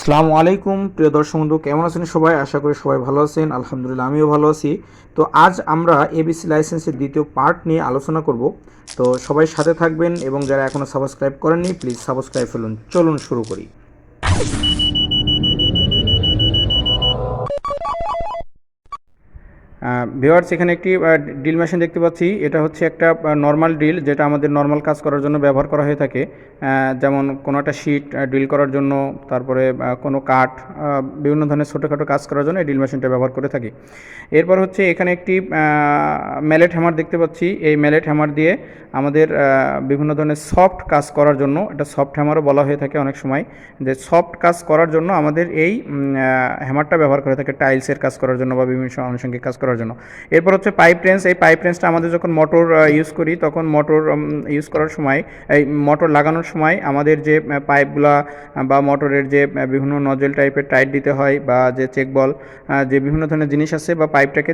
আসসালামু আলাইকুম প্রিয় দর্শক বন্ধু, কেমন আছেন সবাই? আশা করি সবাই ভালো আছেন। আলহামদুলিল্লাহ আমিও ভালো আছি। তো আজ আমরা এবিসি লাইসেন্সের দ্বিতীয় পার্ট নিয়ে আলোচনা করব। তো সবাই সাথে থাকবেন এবং যারা এখনও সাবস্ক্রাইব করেননি প্লিজ সাবস্ক্রাইব ফেলুন। চলুন শুরু করি। ভিউয়ার্স, এখানে একটি ড্রিল মেশিন দেখতে পাচ্ছি। এটা হচ্ছে একটা নর্মাল ড্রিল, যেটা আমাদের নর্মাল কাজ করার জন্য ব্যবহার করা হয়ে থাকে। যেমন কোনো একটা শিট ড্রিল করার জন্য, তারপরে কোনো কাঠ, বিভিন্ন ধরনের ছোটোখাটো কাজ করার জন্য এই ড্রিল মেশিনটা ব্যবহার করে থাকি। এরপর হচ্ছে এখানে একটি ম্যালেট হ্যামার দেখতে পাচ্ছি। এই ম্যালেট হ্যামার দিয়ে আমাদের বিভিন্ন ধরনের সফট কাজ করার জন্য, এটা সফট হ্যামারও বলা হয়ে থাকে অনেক সময়, যে সফট কাজ করার জন্য আমাদের এই হ্যামারটা ব্যবহার করে থাকে টাইলসের কাজ করার জন্য বা বিভিন্ন আনুষঙ্গিক কাজ করার জন্য। এরপর হচ্ছে পাইপ রেঞ্চ। এই পাইপ রেঞ্চটা আমাদের যখন মোটর ইউজ করি, তখন মোটর ইউজ করার সময়, এই মোটর লাগানোর সময় আমাদের যে পাইপগুলা বা মোটরের যে বিভিন্ন নজল টাইপের টাইট দিতে হয়, বা যে চেক বল, যে বিভিন্ন ধরনের জিনিস আছে, বা পাইপটাকে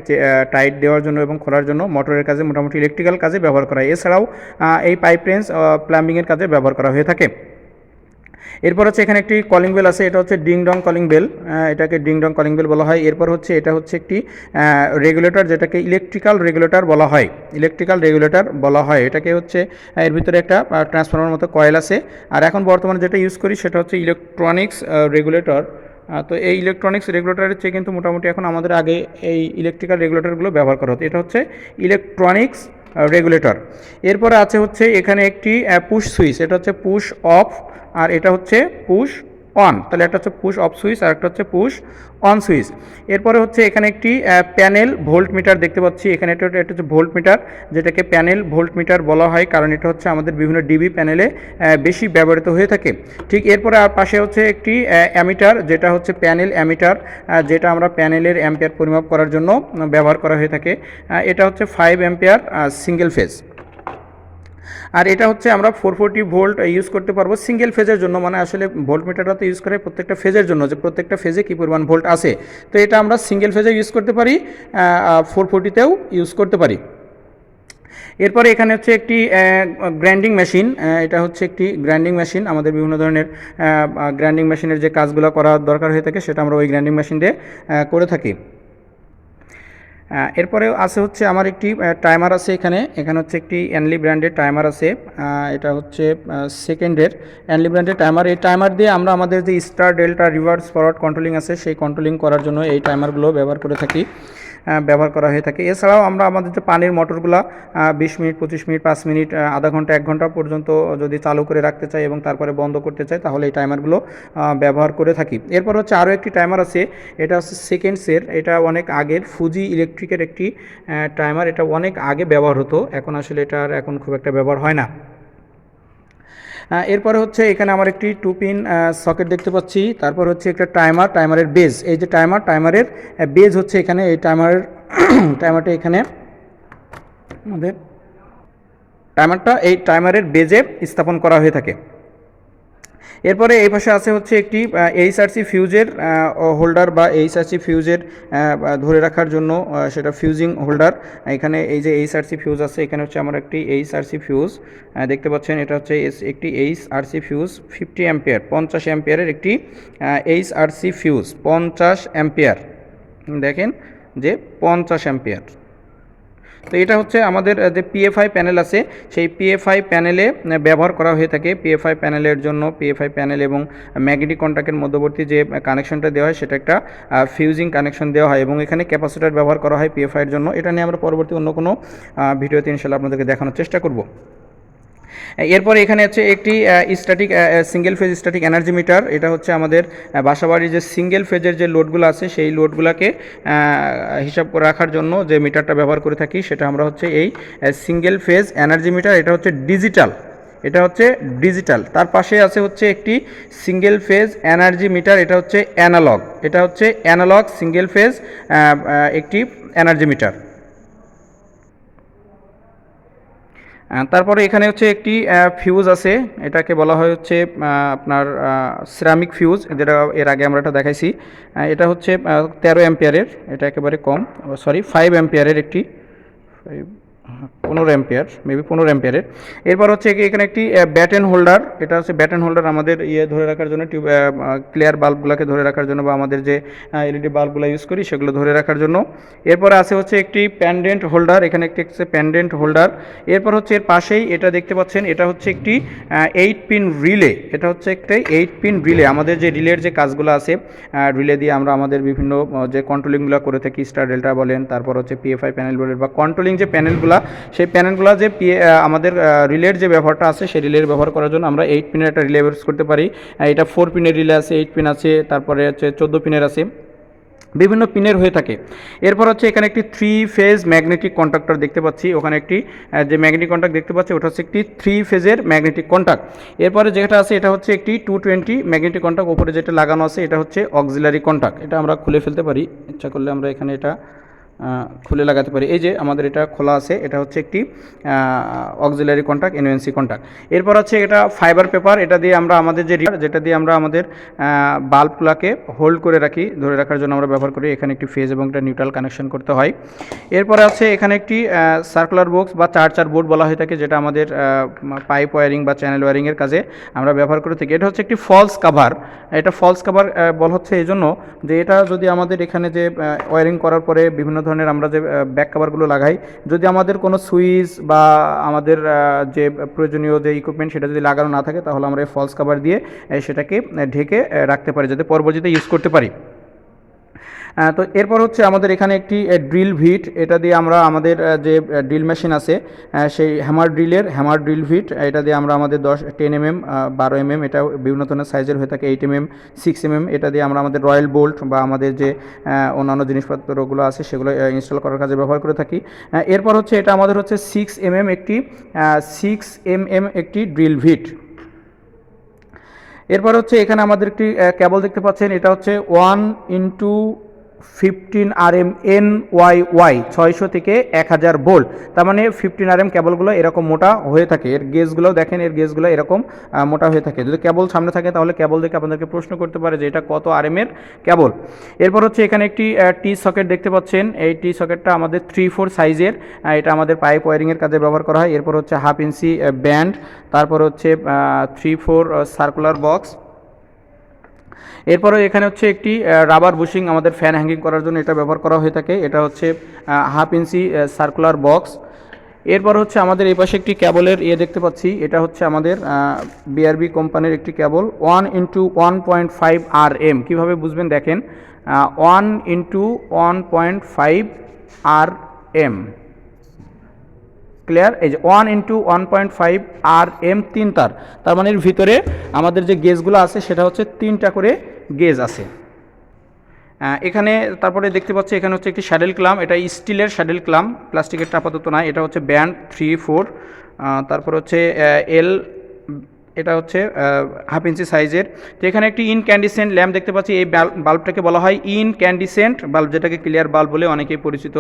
টাইট দেওয়ার জন্য এবং খোলার জন্য মোটরের কাজে, মোটামুটি ইলেকট্রিক্যাল কাজে ব্যবহার করা হয়। এছাড়াও এই পাইপ রেঞ্চ প্লাম্বিংয়ের কাজে ব্যবহার করা হয়ে থাকে। এরপর হচ্ছে এখানে একটি কলিং বেল আছে। এটা হচ্ছে ডিং ডং কলিং বেল, এটাকে ডিং ডং কলিং বেল বলা হয়। এরপর হচ্ছে এটা হচ্ছে একটি রেগুলেটর, যেটাকে ইলেকট্রিক্যাল রেগুলেটর বলা হয়। ইলেকট্রিক্যাল রেগুলেটর বলা হয় এটাকে। হচ্ছে এর ভিতরে একটা ট্রান্সফরমার মতো কয়েল আছে। আর এখন বর্তমানে যেটা ইউজ করি সেটা হচ্ছে ইলেকট্রনিক্স রেগুলেটর। তো এই ইলেকট্রনিক্স রেগুলেটরের চেয়ে কিন্তু মোটামুটি এখন আমাদের আগে এই ইলেকট্রিক্যাল রেগুলেটরগুলো ব্যবহার করা হতো। এটা হচ্ছে ইলেকট্রনিক্স রেগুলেটর। এরপরে আছে হচ্ছে এখানে একটি পুশ সুইচ। এটা হচ্ছে পুশ অফ, আর এটা হচ্ছে পুশ অন। তাহলে একটা হচ্ছে পুশ অফ সুইচ আর একটা হচ্ছে পুশ অন সুইচ। এরপরে হচ্ছে এখানে একটি প্যানেল ভোল্ট মিটার দেখতে পাচ্ছি। এখানে এটা হচ্ছে ভোল্ট মিটার, যেটাকে প্যানেল ভোল্ট মিটার বলা হয়, কারণ এটা হচ্ছে আমাদের বিভিন্ন ডিবি প্যানেলে বেশি ব্যবহৃত হয়ে থাকে। ঠিক এরপরে আর পাশে হচ্ছে একটি অ্যামিটার, যেটা হচ্ছে প্যানেল অ্যামিটার, যেটা আমরা প্যানেলের অ্যাম্পিয়ার পরিমাপ করার জন্য ব্যবহার করা হয়ে থাকে। এটা হচ্ছে 5 অ্যাম্পিয়ার সিঙ্গেল ফেজ। আর এটা হচ্ছে আমরা 440 ভোল্ট ইউজ করতে পারবো সিঙ্গেল ফেজের জন্য। মানে আসলে ভোল্ট মিটারটা তো ইউজ করে প্রত্যেকটা ফেজের জন্য, যে প্রত্যেকটা ফেজে কী পরিমাণ ভোল্ট আছে। তো এটা আমরা সিঙ্গেল ফেজে ইউজ করতে পারি, 440তেও ইউজ করতে পারি। এরপরে এখানে হচ্ছে একটি গ্রাইন্ডিং মেশিন। এটা হচ্ছে একটি গ্রাইন্ডিং মেশিন। আমাদের বিভিন্ন ধরনের গ্রাইন্ডিং মেশিনের যে কাজগুলো করা দরকার হয়ে থাকে, সেটা আমরা ওই গ্রাইন্ডিং মেশিন দিয়ে করে থাকি। এরপরে আছে হচ্ছে আমার একটি টাইমার আছে। এখানে হচ্ছে একটি অ্যানলি ব্র্যান্ডের টাইমার আছে। এটা হচ্ছে সেকেন্ডের অ্যানলি ব্র্যান্ডের টাইমার। এই টাইমার দিয়ে আমরা আমাদের যে star, delta, reverse, forward controlling আছে, সেই কন্ট্রোলিং করার জন্য এই টাইমারগুলো ব্যবহার করে থাকি, ব্যবহার করা হয়ে থাকে। এছাড়াও আমরা আমাদের যে পানির মোটরগুলো 20 মিনিট, 25 মিনিট, 5 মিনিট, আধা ঘন্টা, 1 ঘন্টা পর্যন্ত যদি চালু করে রাখতে চাই এবং তারপরে বন্ধ করতে চাই, তাহলে এই টাইমারগুলো ব্যবহার করে থাকি। এরপর হচ্ছে আরও একটি টাইমার আছে। এটা হচ্ছে সেকেন্ডসের। এটা অনেক আগের ফুজি ইলেকট্রিকের একটি টাইমার। এটা অনেক আগে ব্যবহার হতো, এখন আসলে এটার এখন খুব একটা ব্যবহার হয় না। এরপরে হচ্ছে এখানে আমার একটি 2 পিন সকেট দেখতে পাচ্ছি। তারপর হচ্ছে একটা টাইমারের বেজ। এই যে টাইমারের বেজ হচ্ছে এখানে, এই টাইমারটা এখানে আমাদের এই টাইমারের বেজে স্থাপন করা হয়ে থাকে। এরপরে এই পাশে আছে হচ্ছে একটি এইচআরসি ফিউজের হোল্ডার, বা এইচআরসি ফিউজের ধরে রাখার জন্য সেটা ফিউজিং হোল্ডার। এখানে এই যে এইচআরসি ফিউজ আছে, এখানে হচ্ছে আমার একটি এইচআরসি ফিউজ দেখতে পাচ্ছেন। এটা হচ্ছে একটি এইচআরসি ফিউজ 50 অ্যাম্পিয়ার, 50 অ্যাম্পিয়ারের একটি এইচআরসি ফিউজ, 50 অ্যাম্পিয়ার। দেখেন যে 50 অ্যাম্পিয়ার। তো এটা হচ্ছে আমাদের যে পিএফআই প্যানেল আছে, সেই পিএফআই প্যানেলে ব্যবহার করা হয়ে থাকে। পিএফআই প্যানেলের জন্য পিএফআই প্যানেল এবং ম্যাগনেটিক কন্ট্যাক্টের মধ্যবর্তী যে কানেকশনটা দেওয়া হয়, সেটা একটা ফিউজিং কানেকশন দেওয়া হয়, এবং এখানে ক্যাপাসিটর ব্যবহার করা হয় পিএফআইয়ের জন্য। এটা নিয়ে আমরা পরবর্তী অন্য কোনো ভিডিওতে ইনশাআল্লাহ আপনাদেরকে দেখানোর চেষ্টা করব। এরপরে এখানে হচ্ছে একটি single phase static energy meter. এটা হচ্ছে আমাদের বাসাবাড়ির যে সিঙ্গেল ফেজের যে লোডগুলো আছে, সেই লোডগুলোকে হিসাব করে রাখার জন্য যে মিটারটা ব্যবহার করে থাকি, সেটা আমরা হচ্ছে এই সিঙ্গেল ফেজ এনার্জি মিটার। এটা হচ্ছে ডিজিটাল। তার পাশে আছে হচ্ছে একটি সিঙ্গেল ফেজ এনার্জি মিটার। এটা হচ্ছে অ্যানালগ সিঙ্গেল ফেজ একটি এনার্জি মিটার। তারপরে এখানে হচ্ছে একটি ফিউজ আছে। এটাকে বলা হয় হচ্ছে আপনার সিরামিক ফিউজ, যেটা এর আগে আমরা এটা দেখাইছি। এটা হচ্ছে 13 অ্যাম্পিয়ারের, এটা একেবারে কম, 5 অ্যাম্পিয়ারের একটি 15 অ্যাম্পিয়ার, মেবি 15 অ্যাম্পিয়ারের। এরপর হচ্ছে এখানে একটি ব্যাটেন হোল্ডার, এটা হচ্ছে ব্যাটেন হোল্ডার আমাদের ধরে রাখার জন্য, ক্লিয়ার বাল্বগুলোকে ধরে রাখার জন্য বা আমাদের যে এলইডি বাল্বগুলো ইউজ করি সেগুলো ধরে রাখার জন্য। এরপরে আছে হচ্ছে একটি প্যান্ডেন্ট হোল্ডার, এখানে একটি প্যান্ডেন্ট হোল্ডার। এরপর হচ্ছে এর পাশেই এটা দেখতে পাচ্ছেন, এটা হচ্ছে একটি 8 পিন রিলে, এটা হচ্ছে একটা 8 পিন রিলে। আমাদের যে রিলের যে কাজগুলো আছে, রিলে দিয়ে আমরা আমাদের বিভিন্ন যে কন্ট্রোলিংগুলো করে থাকি, স্টার ডেল্টা বলেন, তারপর হচ্ছে পিএফআই প্যানেল বলেন, বা কন্ট্রোলিং যে প্যানেলগুলো, সেই প্যানেলগুলো যে আমাদের রিলের যে ব্যবহারটা আছে সেই রিলের ব্যবহার করার জন্য আমরা 8 পিনের একটা রিলে ইউজ করতে পারি। এটা 4 পিনের রিলে আছে, 8 পিন আছে, তারপরে হচ্ছে 14 পিনের আছে, বিভিন্ন পিনের হয়ে থাকে। এরপর হচ্ছে এখানে একটি 3 ফেজ ম্যাগনেটিক কন্ট্যাক্টর দেখতে পাচ্ছি, ওখানে একটি যে ম্যাগনেটিক কন্ট্যাক্ট দেখতে পাচ্ছি ওটা হচ্ছে একটি 3 ফেজের ম্যাগনেটিক কন্ট্যাক্ট। এরপরে যেটা আছে এটা হচ্ছে একটি 220 ম্যাগনেটিক কন্ট্যাক্ট, উপরে যেটা লাগানো আছে এটা হচ্ছে অক্সিলারি কন্ট্যাক্ট। এটা আমরা খুলে ফেলতে পারি, ইচ্ছা করলে আমরা এখানে এটা খুলে লাগাতে পারি। এই যে আমাদের এটা খোলা আছে, এটা হচ্ছে একটি অক্সিলারি কন্ট্যাক্ট, এনওএনসি কন্ট্যাক্ট। এরপর হচ্ছে এটা ফাইবার পেপার, এটা দিয়ে আমরা আমাদের যেটা দিয়ে আমরা আমাদের বাল্বগুলোকে হোল্ড করে রাখি, ধরে রাখার জন্য আমরা ব্যবহার করি। এখানে একটি ফেজ এবং একটা নিউট্রাল কানেকশন করতে হয়। এরপরে আছে এখানে একটি সার্কুলার বক্স বা চার্জার বোর্ড বলা হয়ে থাকে, যেটা আমাদের পাইপ ওয়ারিং বা চ্যানেল ওয়ারিংয়ের কাজে আমরা ব্যবহার করে থাকি। এটা হচ্ছে একটি ফলস কাভার, এটা ফলস কাভার বলা হচ্ছে এই জন্য যে এটা যদি আমাদের এখানে যে ওয়ারিং করার পরে বিভিন্ন ধরনের আমরা যে ব্যাক কাভারগুলো লাগাই, যদি আমাদের কোনো সুইচ বা আমাদের যে প্রয়োজনীয় যে ইকুইপমেন্ট সেটা যদি লাগানো না থাকে, তাহলে আমরা এই ফলস কাভার দিয়ে সেটাকে ঢেকে রাখতে পারি, যাতে পরবর্তীতে ইউজ করতে পারি। তো এরপর হচ্ছে আমাদের এখানে একটি ড্রিল ভিট, এটা দিয়ে আমরা আমাদের যে ড্রিল মেশিন আছে সেই হ্যামার ড্রিল ভিট, এটা দিয়ে আমরা আমাদের 10 mm 12 mm, এটা বিভিন্ন ধরনের সাইজের হয়ে থাকে, 8 mm 6 mm, এটা দিয়ে আমরা আমাদের রয়্যাল বোল্ট বা আমাদের যে অন্যান্য জিনিসপত্রগুলো আছে সেগুলো ইনস্টল করার কাজে ব্যবহার করে থাকি। এরপর হচ্ছে এটা আমাদের হচ্ছে 6 mm একটি ড্রিল ভিট। এরপর হচ্ছে এখানে আমাদের একটি কেবল দেখতে পাচ্ছেন, এটা হচ্ছে 1x15 RM NYY 600 থেকে 1000 ভোল্ট, তার মানে 15 RM কেবলগুলো এরকম মোটা হয়ে থাকে। এর গেজগুলো দেখেন, এর গেজগুলো এরকম মোটা হয়ে থাকে। যদি কেবল সামনে থাকে তাহলে কেবল দেখে আপনাদেরকে প্রশ্ন করতে পারে যে এটা কত RM এর কেবল। এরপর হচ্ছে এখানে একটি টি সকেট দেখতে পাচ্ছেন, এই টি সকেটটা আমাদের 3/4 সাইজের, এটা আমাদের পাইপ ওয়ারিংয়ের কাজে ব্যবহার করা হয়। এরপর হচ্ছে 1/2 ইঞ্চি ব্যান্ড, তারপর হচ্ছে 3/4 সার্কুলার বক্স। এরপরে এখানে হচ্ছে একটি রাবার বুশিং, আমাদের ফ্যান হ্যাঙ্গিং করার জন্য এটা ব্যবহার করা হয়ে থাকে, এটা হচ্ছে 1/2 ইঞ্চি সার্কুলার বক্স। এরপর হচ্ছে আমাদের এই পাশে একটি কেবলের দেখতে পাচ্ছি, এটা হচ্ছে আমাদের বিআরবি কোম্পানির একটি কেবল 1x1.5 RM। কীভাবে বুঝবেন দেখেন, 1x1.5 RM, ক্লিয়ার? এই যে 1x1.5 RM 3 তার, তার মানে এর ভিতরে আমাদের যে গেজগুলো আছে সেটা হচ্ছে 3টা করে গেজ আছে এখানে। তারপরে দেখতে পাচ্ছি এখানে হচ্ছে একটি শ্যাডেল ক্লাম, এটা স্টিলের শ্যাডেল ক্লাম, প্লাস্টিকের আপাতত না। এটা হচ্ছে ব্যান্ড 3/4, তারপর হচ্ছে এটা হচ্ছে 1/2 ইঞ্চি সাইজের। তো এখানে একটি ইনক্যান্ডিসেন্ট ল্যাম্প দেখতে পাচ্ছি, এই বাল্বটাকে বলা হয় ইনক্যান্ডিসেন্ট বাল্ব, যেটাকে ক্লিয়ার বাল্ব বলে অনেকেই পরিচিত।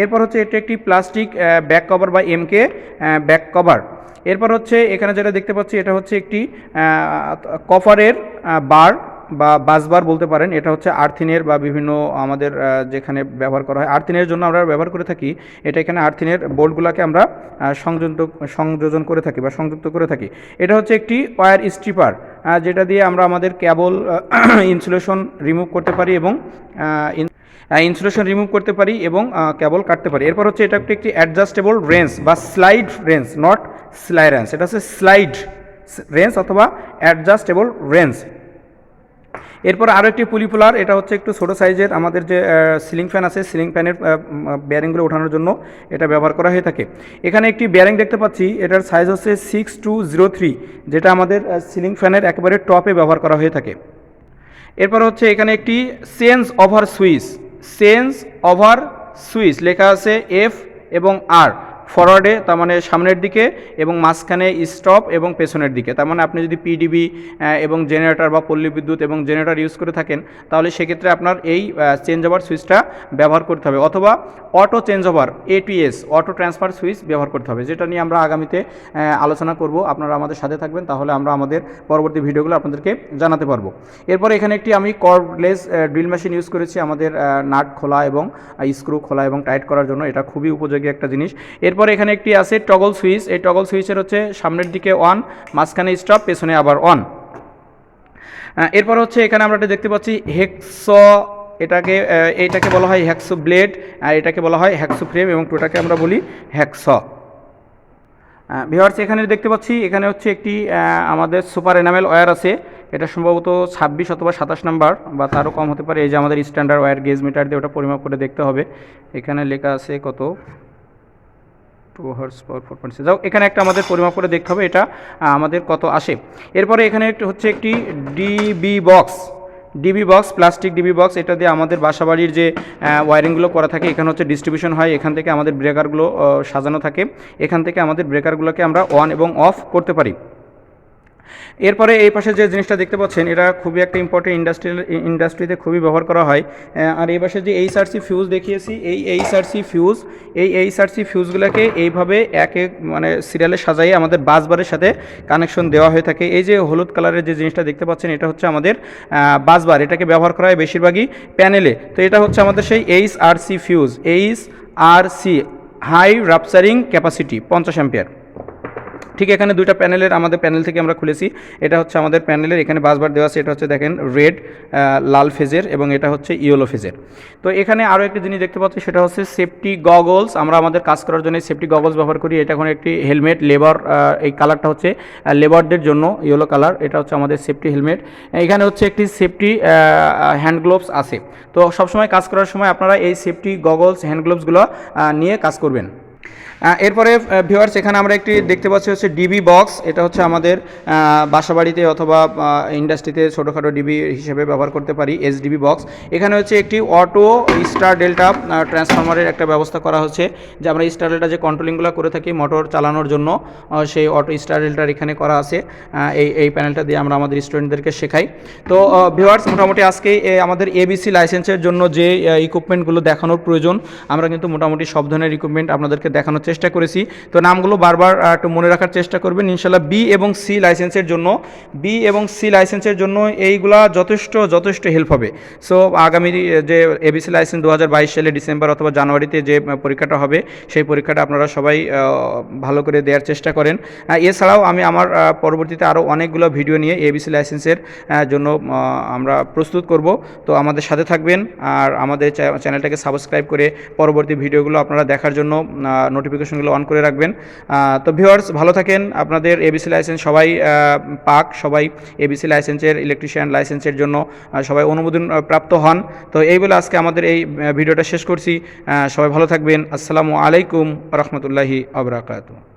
এরপর হচ্ছে এটা একটি প্লাস্টিক ব্যাক কভার বা MK ব্যাক কভার। এরপর হচ্ছে এখানে যেটা দেখতে পাচ্ছি এটা হচ্ছে একটি কপারের বার বা বাসবার বলতে পারেন, এটা হচ্ছে আর্থিনের বা বিভিন্ন আমাদের যেখানে ব্যবহার করা হয় আর্থিনের জন্য আমরা ব্যবহার করে থাকি। এটা এখানে আর্থিনের বোল্টগুলোকে আমরা সংযোজন করে থাকি বা সংযুক্ত করে থাকি। এটা হচ্ছে একটি ওয়্যার স্ট্রিপার, যেটা দিয়ে আমরা আমাদের কেবল ইনসুলেশন রিমুভ করতে পারি এবং কেবল কাটতে পারি। এরপর হচ্ছে এটা একটি অ্যাডজাস্টেবল রেঞ্জ বা স্লাইড রেঞ্জ, নট স্লাইরেন্স, এটা হচ্ছে স্লাইড রেঞ্জ অথবা অ্যাডজাস্টেবল রেঞ্জ। এরপর আরও একটি পুলিপুলার, এটা হচ্ছে একটু ছোটো সাইজের, আমাদের যে সিলিং ফ্যান আছে সিলিং ফ্যানের বেয়ারিংগুলো ওঠানোর জন্য এটা ব্যবহার করা হয়ে থাকে। এখানে একটি বেয়ারিং দেখতে পাচ্ছি, এটার সাইজ হচ্ছে 6203, যেটা আমাদের সিলিং ফ্যানের একেবারে টপে ব্যবহার করা হয়ে থাকে। এরপর হচ্ছে এখানে একটি চেঞ্জ ওভার সুইচ লেখা আছে F এবং R, ফরওয়ার্ডে তার মানে সামনের দিকে এবং মাঝখানে স্টপ এবং পেছনের দিকে। তার মানে আপনি যদি পিডিবি এবং জেনারেটর বা পল্লী বিদ্যুৎ এবং জেনারেটর ইউজ করে থাকেন তাহলে সেক্ষেত্রে আপনার এই চেঞ্জ ওভার সুইচটা ব্যবহার করতে হবে, অথবা auto change over ATS auto transfer switch ব্যবহার করতে হবে, যেটা নিয়ে আমরা আগামীতে আলোচনা করব। আপনারা আমাদের সাথে থাকবেন, তাহলে আমরা আমাদের পরবর্তী ভিডিওগুলো আপনাদেরকে জানাতে পারবো। এরপর এখানে একটি আমি কর্ডলেস ড্রিল মেশিন ইউজ করেছি আমাদের নাট খোলা এবং স্ক্রু খোলা এবং টাইট করার জন্য, এটা খুবই উপযোগী একটা জিনিস। এরপর এখানে একটি আছে টগল সুইচ, এই টগল সুইচের হচ্ছে সামনের দিকে অন, মাঝখানে স্টপ, পেছনে আবার অন। এরপর হচ্ছে এখানে আমরা দেখতে পাচ্ছি হেক্সো, এইটাকে বলা হয় হ্যাক্সো ব্লেড, আর এটাকে বলা হয় হ্যাক্সো ফ্রেম, এবং টোটাকে আমরা বলি হ্যাক্সো। ভিউয়ার্স এখানে দেখতে পাচ্ছি এখানে হচ্ছে একটি আমাদের সুপার এনামেল ওয়্যার আছে, এটা সম্ভবত 26 অথবা 27 নাম্বার বা তারও কম হতে পারে। এই যে আমাদের স্ট্যান্ডার্ড ওয়্যার গেজ মিটার দিয়ে ওটা পরিমাপ করে দেখতে হবে। এখানে লেখা আছে কত 2 হার্স পাওয়ার 4.6, যাও এখানে একটা আমাদের পরিমাপ করে দেখতে হবে এটা আমাদের কত আসে। এরপরে এখানে হচ্ছে একটি DB box, plastic DB box, এটা দিয়ে আমাদের বাসাবাড়ির যে ওয়ারিংগুলো করা থাকে, এখানে হচ্ছে ডিস্ট্রিবিউশন হয়, এখান থেকে আমাদের ব্রেকারগুলো সাজানো থাকে, এখান থেকে আমাদের ব্রেকারগুলোকে আমরা অন এবং অফ করতে পারি। এরপরে এই পাশে যে জিনিসটা দেখতে পাচ্ছেন এটা খুবই একটা ইম্পর্টেন্ট ইন্ডাস্ট্রিতে খুবই ব্যবহার করা হয়। আর এই পাশে যে এইচআরসি ফিউজ দেখিয়েছি, এই এইচআরসি ফিউজগুলোকে এইভাবে মানে সিরিয়ালে সাজাইয়ে আমাদের বাসবারের সাথে কানেকশন দেওয়া হয়ে থাকে। এই যে হলুদ কালারের যে জিনিসটা দেখতে পাচ্ছেন এটা হচ্ছে আমাদের বাসবার, এটাকে ব্যবহার করা হয় বেশিরভাগই প্যানেলে। তো এটা হচ্ছে আমাদের সেই HRC fuse, HRC high rupturing capacity 50 ampere. ঠিক এখানে দুইটা প্যানেলের আমাদের প্যানেল থেকে আমরা খুলেছি, এটা হচ্ছে আমাদের প্যানেলের, এখানে বাসবার দেওয়া আছে, এটা হচ্ছে দেখেন রেড লাল ফেজের এবং এটা হচ্ছে ইয়েলো ফেজের। তো এখানে আরও একটি জিনিস দেখতে পাচ্ছি সেটা হচ্ছে সেফটি গগলস, আমরা আমাদের কাজ করার জন্য সেফটি গগলস ব্যবহার করি। এটা এখন একটি হেলমেট লেবার, এই কালারটা হচ্ছে লেবারদের জন্য ইয়েলো কালার, এটা হচ্ছে আমাদের সেফটি হেলমেট। এখানে হচ্ছে একটি সেফটি হ্যান্ড গ্লোভস আছে। তো সবসময় কাজ করার সময় আপনারা এই সেফটি গগলস হ্যান্ড গ্লোভসগুলো নিয়ে কাজ করবেন। এরপরে ভিউয়ার্স এখানে আমরা একটি দেখতে পাচ্ছি হচ্ছে ডিবি বক্স, এটা হচ্ছে আমাদের বাসাবাড়িতে অথবা ইন্ডাস্ট্রিতে ছোটোখাটো ডিবি হিসেবে ব্যবহার করতে পারি, এসডিবি বক্স। এখানে হচ্ছে একটি অটো স্টার ডেল্টা ট্রান্সফরমারের একটা ব্যবস্থা করা হচ্ছে, যে আমরা স্টার ডেল্টা যে কন্ট্রোলিংগুলো করে থাকি মোটর চালানোর জন্য, সেই অটো স্টার ডেল্টার এখানে করা আছে। এই প্যানেলটা দিয়ে আমরা আমাদের স্টুডেন্টদেরকে শেখাই। তো ভিউয়ার্স মোটামুটি আজকে আমাদের এবিসি লাইসেন্সের জন্য যে ইকুইপমেন্টগুলো দেখানোর প্রয়োজন, আমরা কিন্তু মোটামুটি সব ধরনের ইকুইপমেন্ট আপনাদেরকে দেখানোর চেষ্টা করেছি। তো নামগুলো বারবার একটু মনে রাখার চেষ্টা করবেন ইনশাল্লাহ। বি এবং সি লাইসেন্সের জন্য এইগুলা যথেষ্ট হেল্প হবে। সো আগামী যে এবিসি লাইসেন্স 2022 সালে ডিসেম্বর অথবা জানুয়ারিতে যে পরীক্ষাটা হবে, সেই পরীক্ষাটা আপনারা সবাই ভালো করে দেওয়ার চেষ্টা করেন। এছাড়াও আমি আমার পরবর্তীতে আরও অনেকগুলো ভিডিও নিয়ে এবিসি লাইসেন্সের জন্য আমরা প্রস্তুত করব। তো আমাদের সাথে থাকবেন আর আমাদের চ্যানেলটাকে সাবস্ক্রাইব করে পরবর্তী ভিডিওগুলো আপনারা দেখার জন্য নোটিফিকেশনগুলো অন করে রাখবেন। তো ভিউয়ার্স ভালো থাকেন, আপনাদের এবিসি লাইসেন্স সবাই সবাই এবিসি লাইসেন্সের ইলেকট্রিশিয়ান লাইসেন্সের জন্য সবাই অনুমোদন প্রাপ্ত হন। তো এই বলে আজকে আমাদের এই ভিডিওটা শেষ করছি। সবাই ভালো থাকবেন। আসসালামু আলাইকুম রহমতুল্লাহি ওয়া বারাকাতুহু।